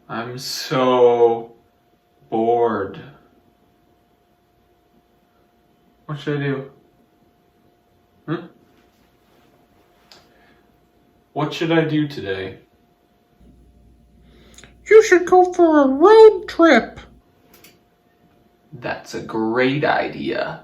I'm so bored. What should I do? What should I do today? You should go for a road trip. That's a great idea.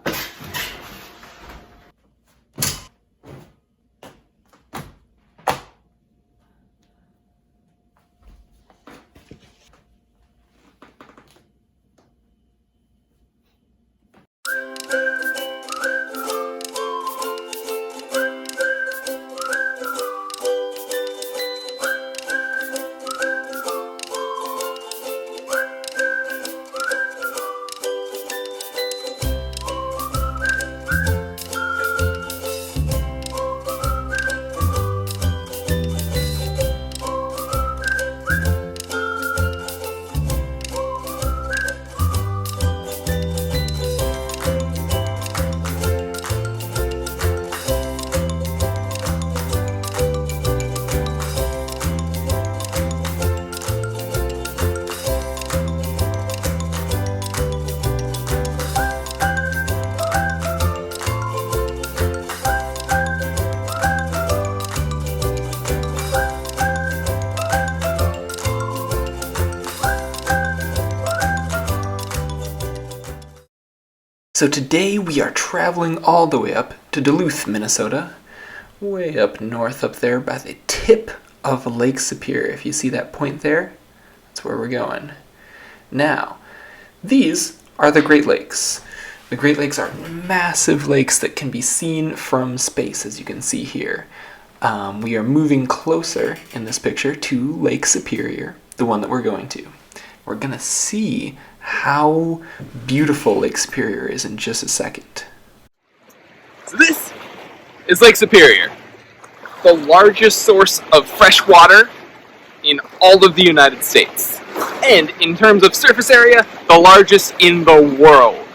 So today we are traveling all the way up to Duluth, Minnesota, way up north up there by the tip of Lake Superior. If you see that point there, that's where we're going. Now, these are the Great Lakes. The Great Lakes are massive lakes that can be seen from space, as you can see here. We are moving closer in this picture to Lake Superior, the one that we're going to. We're going to see how beautiful Lake Superior is in just a second. So this is Lake Superior, the largest source of fresh water in all of the United States. And in terms of surface area, the largest in the world.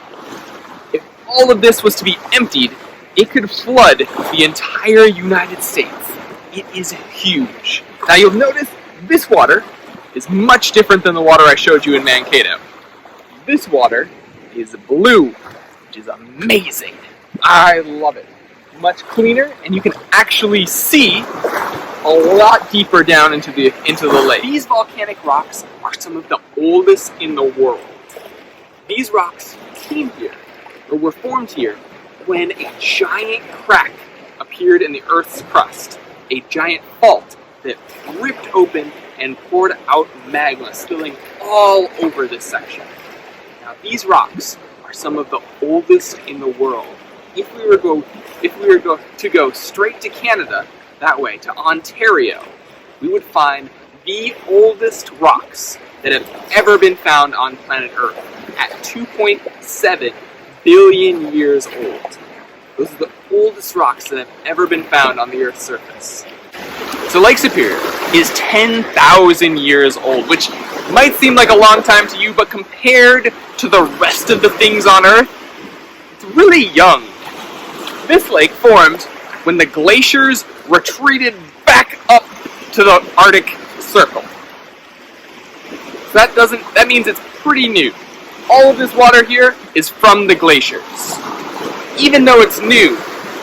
If all of this was to be emptied, it could flood the entire United States. It is huge. Now you'll notice this water is much different than the water I showed you in Mankato. This water is blue, which is amazing. I love it. Much cleaner, and you can actually see a lot deeper down into the lake. These volcanic rocks are some of the oldest in the world. These rocks came here, or were formed here, when a giant crack appeared in the Earth's crust. A giant fault that ripped open and poured out magma, spilling all over this section. Now, these rocks are some of the oldest in the world. If we were to go straight to Canada, that way, to Ontario, we would find the oldest rocks that have ever been found on planet Earth at 2.7 billion years old. Those are the oldest rocks that have ever been found on the Earth's surface. So Lake Superior is 10,000 years old, which might seem like a long time to you, but compared to the rest of the things on Earth, it's really young. This lake formed when the glaciers retreated back up to the Arctic Circle. So that means it's pretty new. All of this water here is from the glaciers. Even though it's new,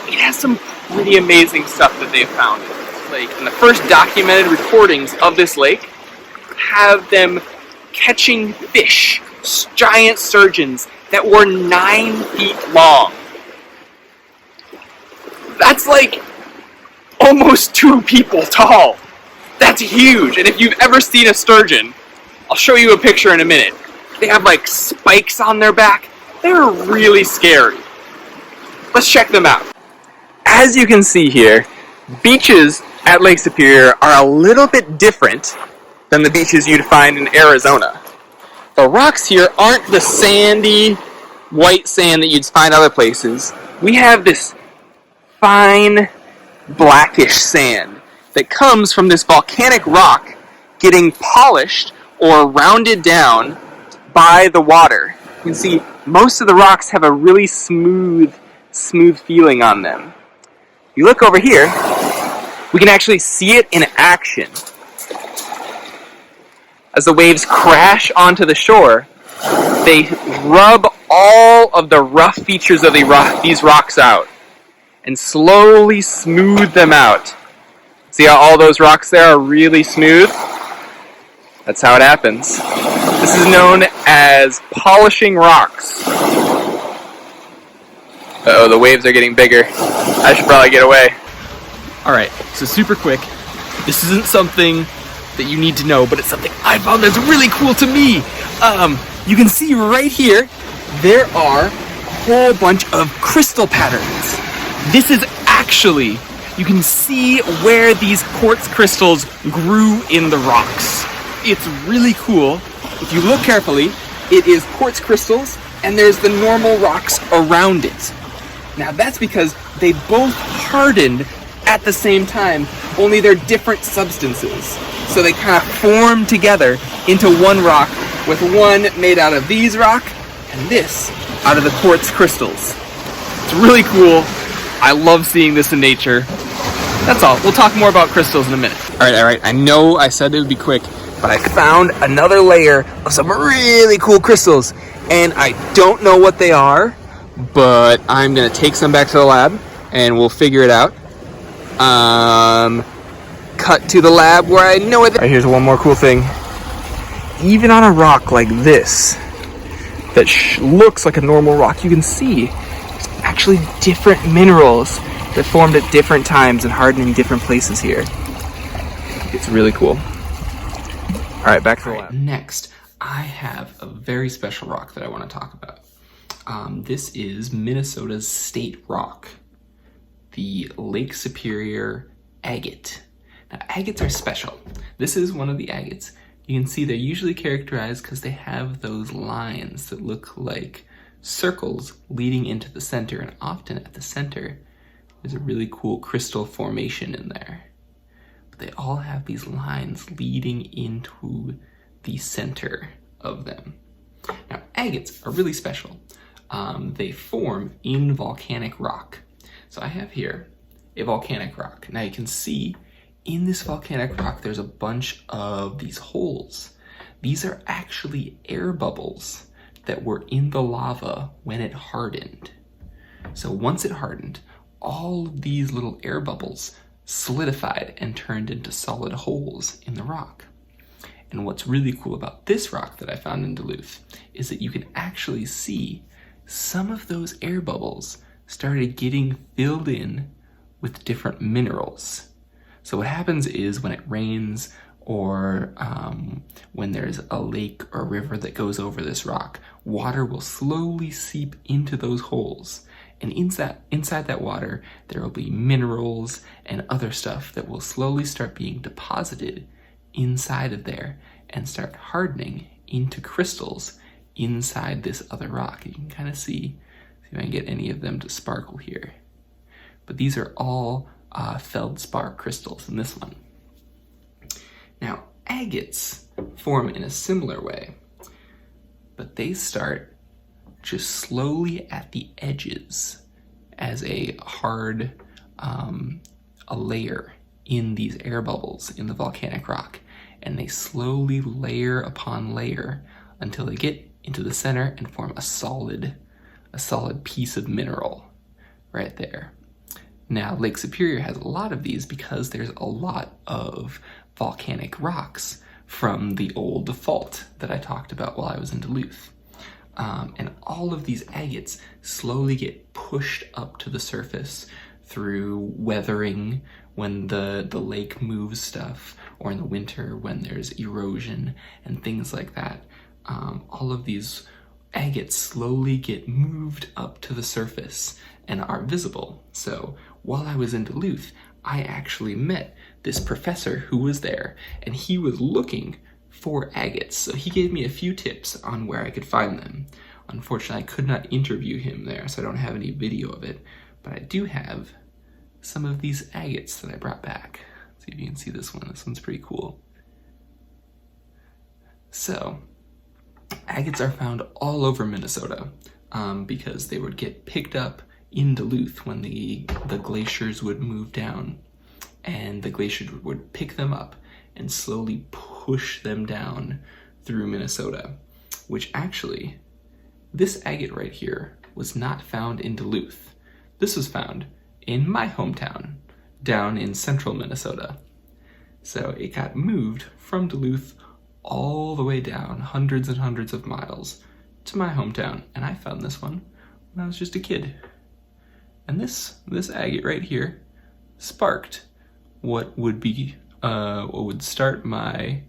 it has some pretty amazing stuff that they've found in this lake. And the first documented recordings of this lake have them catching fish, giant sturgeons that were 9 feet long. That's like almost 2 people tall. That's huge. And if you've ever seen a sturgeon, I'll show you a picture in a minute. They have like spikes on their back. They're really scary. Let's check them out. As you can see here, beaches at Lake Superior are a little bit different than the beaches you'd find in Arizona. The rocks here aren't the sandy, white sand that you'd find other places. We have this fine, blackish sand that comes from this volcanic rock getting polished or rounded down by the water. You can see most of the rocks have a really smooth feeling on them. You look over here, we can actually see it in action. as the waves crash onto the shore, they rub all of the rough features of these rocks out and slowly smooth them out. See how all those rocks there are really smooth? That's how it happens. This is known as polishing rocks. Uh-oh, the waves are getting bigger. I should probably get away. Alright, so super quick. This isn't something that you need to know, but it's something I found that's really cool to me. You can see right here, there are a whole bunch of crystal patterns. This is actually, you can see where these quartz crystals grew in the rocks. It's really cool. If you look carefully, it is quartz crystals, and there's the normal rocks around it. Now that's because they both hardened at the same time, only they're different substances. So they kind of form together into one rock, with one made out of these rock, and this out of the quartz crystals. It's really cool. I love seeing this in nature. That's all. We'll talk more about crystals in a minute. All right. I know I said it would be quick, but I found another layer of some really cool crystals, and I don't know what they are, but I'm gonna take some back to the lab, and we'll figure it out. Cut to the lab where I know it. All right, here's one more cool thing. Even on a rock like this, that looks like a normal rock, you can see actually different minerals that formed at different times and hardened in different places here. It's really cool. All right, back to the lab. Next, I have a very special rock that I want to talk about. This is Minnesota's state rock, the Lake Superior agate. Now, agates are special. This is one of the agates. You can see they're usually characterized because they have those lines that look like circles leading into the center, and often at the center there's a really cool crystal formation in there. But they all have these lines leading into the center of them. Now, agates are really special. They form in volcanic rock. So I have here a volcanic rock. Now you can see in this volcanic rock there's a bunch of these holes. These are actually air bubbles that were in the lava when it hardened. So once it hardened, all of these little air bubbles solidified and turned into solid holes in the rock. And what's really cool about this rock that I found in Duluth is that you can actually see some of those air bubbles started getting filled in with different minerals. So what happens is when it rains, or when there's a lake or river that goes over this rock, water will slowly seep into those holes. And inside that water, there will be minerals and other stuff that will slowly start being deposited inside of there and start hardening into crystals inside this other rock. You can kind of see if I can get any of them to sparkle here. But these are all feldspar crystals in this one. Now, agates form in a similar way, but they start just slowly at the edges as a hard a layer in these air bubbles in the volcanic rock, and they slowly layer upon layer until they get into the center and form a solid piece of mineral right there. Now, Lake Superior has a lot of these because there's a lot of volcanic rocks from the old fault that I talked about while I was in Duluth. And all of these agates slowly get pushed up to the surface through weathering when the lake moves stuff, or in the winter when there's erosion and things like that. All of these agates slowly get moved up to the surface and are visible. So while I was in Duluth, I actually met this professor who was there, and he was looking for agates. So he gave me a few tips on where I could find them. Unfortunately, I could not interview him there, so I don't have any video of it, but I do have some of these agates that I brought back. See if you can see this one. This one's pretty cool. So, agates are found all over Minnesota because they would get picked up in Duluth when the glaciers would move down, and the glaciers would pick them up and slowly push them down through Minnesota, which actually, this agate right here was not found in Duluth. This was found in my hometown, down in central Minnesota. So it got moved from Duluth all the way down, hundreds and hundreds of miles, to my hometown, and I found this one when I was just a kid. And this agate right here sparked what would start my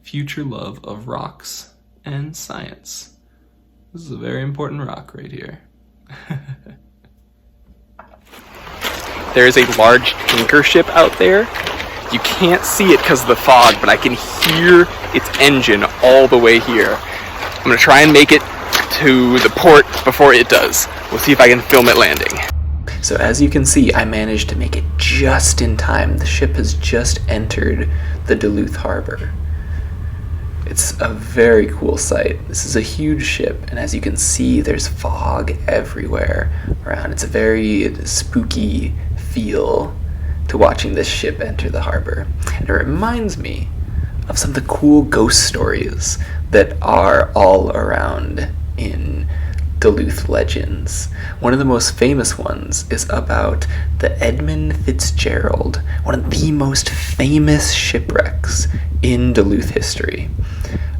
future love of rocks and science. This is a very important rock right here. There is a large tanker ship out there. You can't see it because of the fog, but I can hear its engine all the way here. I'm gonna try and make it to the port before it does. We'll see if I can film it landing. So as you can see, I managed to make it just in time. The ship has just entered the Duluth harbor. It's a very cool sight. This is a huge ship, and as you can see, there's fog everywhere around. It's a very spooky feel to watching this ship enter the harbor. And it reminds me of some of the cool ghost stories that are all around in Duluth legends. One of the most famous ones is about the Edmund Fitzgerald, one of the most famous shipwrecks in Duluth history.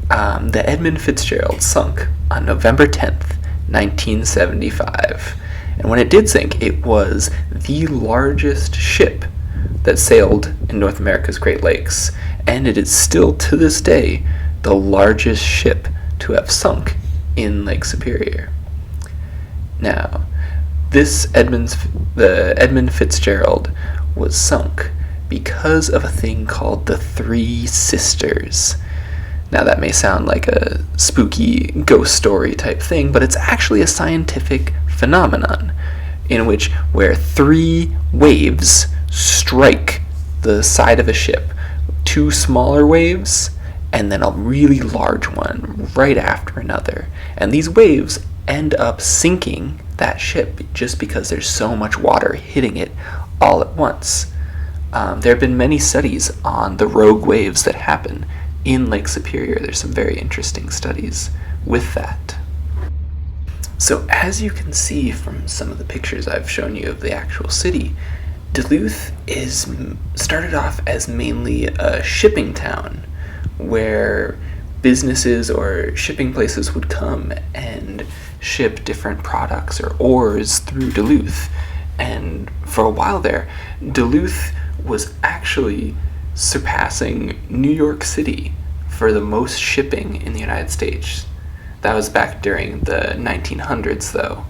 The Edmund Fitzgerald sunk on November 10th, 1975. And when it did sink, it was the largest ship that sailed in North America's Great Lakes, and it is still to this day the largest ship to have sunk in Lake Superior. Now, the Edmund Fitzgerald was sunk because of a thing called the Three Sisters. Now that may sound like a spooky ghost story type thing, but it's actually a scientific phenomenon in which where three waves strike the side of a ship, two smaller waves, and then a really large one right after another. And these waves end up sinking that ship just because there's so much water hitting it all at once. There have been many studies on the rogue waves that happen in Lake Superior. There's some very interesting studies with that. So as you can see from some of the pictures I've shown you of the actual city, Duluth started off as mainly a shipping town where businesses or shipping places would come and ship different products or ores through Duluth. And for a while there, Duluth was actually surpassing New York City for the most shipping in the United States. That was back during the 1900s, though.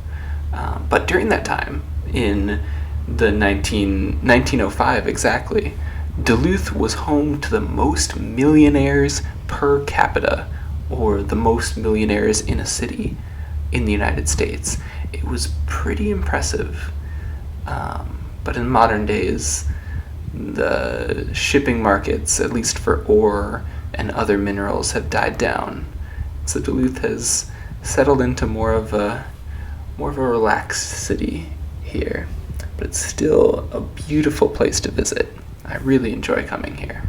But during that time, in the 1905 exactly, Duluth was home to the most millionaires per capita, or the most millionaires in a city in the United States. It was pretty impressive. But in modern days, the shipping markets, at least for ore and other minerals, have died down. So Duluth has settled into more of a relaxed city here. But it's still a beautiful place to visit. I really enjoy coming here.